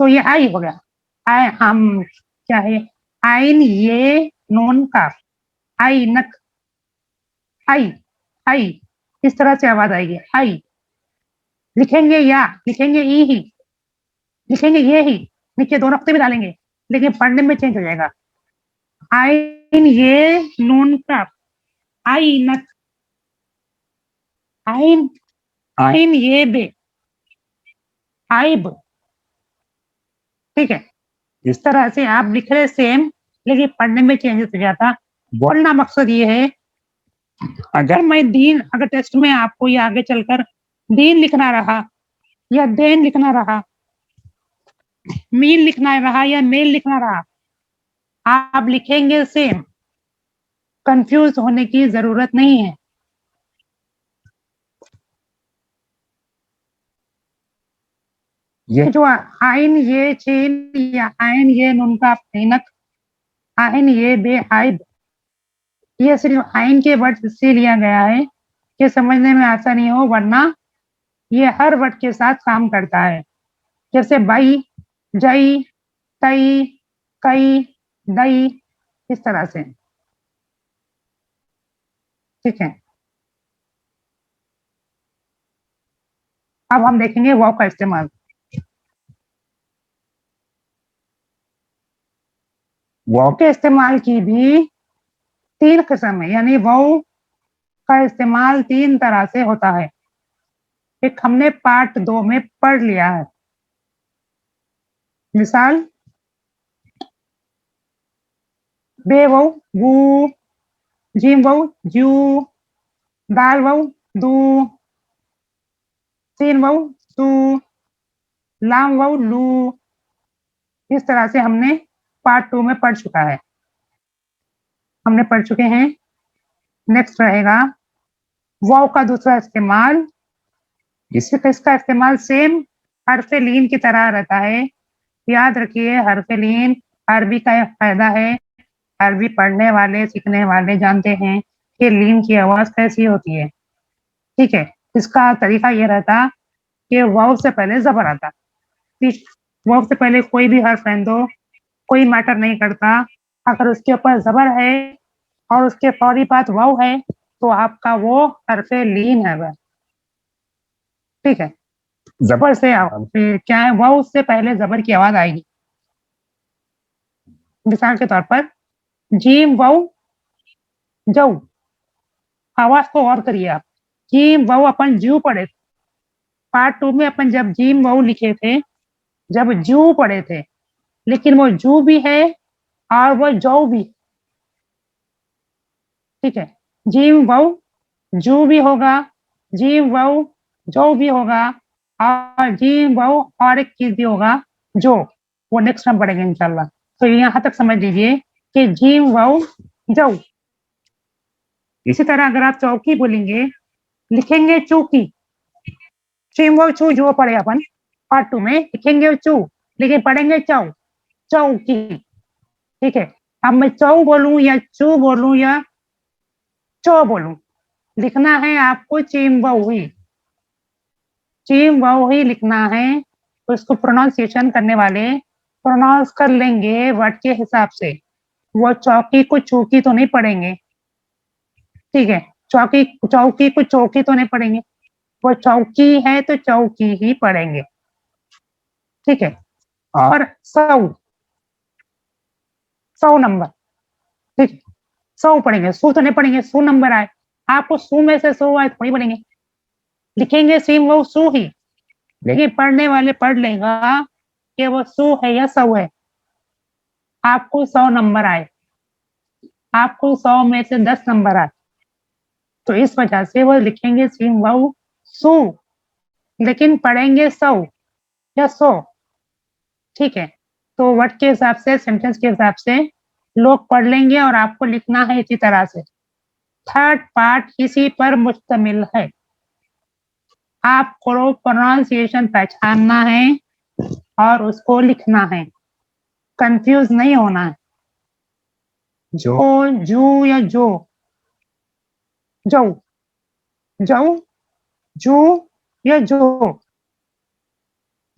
तो ये आई हो गया, आई हम क्या है, आइन ये नून का, आई नक, आई, आई, इस तरह से आवाज आएगी, आई। लिखेंगे या लिखेंगे ई ही, लिखेंगे ये ही, नीचे दो नक्शे भी डालेंगे, लेकिन पढ़ने में चेंज हो जाएगा। आइन ये नून का, आई नक, आइन, आइन ये बे, आइब। ठीक है, इस तरह से आप लिख रहे सेम, लेकिन पढ़ने में चेंजेस हो जाता। बोलना मकसद ये है, अगर मैं दीन, अगर टेस्ट में आपको ये आगे चलकर दीन लिखना रहा या देन लिखना रहा, मील लिखना रहा या मेल लिखना रहा, आप लिखेंगे सेम, कंफ्यूज होने की जरूरत नहीं है। ये जो आइन ये चीन या आइन ये नून का फैनक, आइन ये बे आइब, ये सिर्फ आइन के वर्ड से लिया गया है कि समझने में आसानी हो, वरना ये हर वर्ड के साथ काम करता है। जैसे बाई, जई, तई, कई, दई, इस तरह से। ठीक है, अब हम देखेंगे वाव का इस्तेमाल। वाव के इस्तेमाल की भी 3 किस्म है, यानी वाव का इस्तेमाल 3 तरह से होता है। एक हमने पार्ट 2 में पढ़ लिया है। मिसाल, बे वाव वू, जीम वाव जू, दाल वाव दू, सीन वाव सू, लाम वाव लू। इस तरह से हमने पार्ट 2 में पढ़ चुका है, हमने पढ़ चुके हैं। नेक्स्ट रहेगा वाव का दूसरा इस्तेमाल। इसका इस्तेमाल सेम हरफ लीन की तरह रहता है। याद रखिए, हरफ लीन अरबी का फायदा है। अरबी पढ़ने वाले, सीखने वाले जानते हैं कि लीन की आवाज कैसी होती है। ठीक है, इसका तरीका ये रहता कि वाव से पहले जबर आता। वाव से पहले कोई भी हर्फ रहने दो, कोई मैटर नहीं करता। अगर उसके ऊपर जबर है और उसके फौरी बाद वाव है, तो आपका वो हरफ लीन है। ठीक है, जबर से क्या है, वाव से पहले जबर की आवाज आएगी। मिसाल के तौर पर जीम वाव जऊ, आवाज को और करिए आप। जीम वाव अपन जू पढ़े, पार्ट 2 में अपन जब जीम वाव लिखे थे, जब जू पढ़े थे, लेकिन वो जू भी है और वो जौ भी। ठीक है, जीम वाव जू भी होगा, जीम वाव जौ भी होगा, और जीम वाव और एक चीज भी होगा जो, वो नेक्स्ट हम पढ़ेंगे इंशाल्लाह। तो यहाँ तक समझ लीजिए कि जीम वाव जौ। इसी तरह अगर आप चौकी बोलेंगे, लिखेंगे चौकी, जीम वाव चू जो पढ़े अपन पार्ट 2 में, लिखेंगे चू, लेकिन पढ़ेंगे चौ, चौकी। ठीक है, अब मैं चौ बोलूं या चू बोलूं या चो बोलूं, लिखना है आपको चीम वावी, चीम वावी लिखना है। उसको प्रोनाउंसिएशन करने वाले प्रोनाउंस कर लेंगे वर्ड के हिसाब से, वो चौकी को चौकी तो नहीं पढ़ेंगे। ठीक है, चौकी चौकी को चौकी तो नहीं पढ़ेंगे, वो चौकी है तो चौकी ही पढ़ेंगे। ठीक है, और 100 नंबर, ठीक है, 100 पढ़ेंगे, सू तो नहीं पढ़ेंगे, सू नंबर आए, आपको सू में से 100 आए थोड़ी पढ़ेंगे, लिखेंगे सेम वो सू ही, लेकिन पढ़ने वाले पढ़ लेगा कि वो सू है या 100 है। आपको 100 नंबर आए, आपको 100 में से 10 नंबर आए, तो इस वजह से वो लिखेंगे सेम वो सू, लेकिन पढ़ेंगे 100 या 100। ठीक है, तो वर्ड के हिसाब से, सेंटेंस के हिसाब से लोग पढ़ लेंगे और आपको लिखना है इसी तरह से। थर्ड पार्ट इसी पर मुश्तमिल है, आपको प्रोनाउंसिएशन पहचानना है और उसको लिखना है, कंफ्यूज नहीं होना है। जो, जू या जो, जौ, जौ, जू या जो,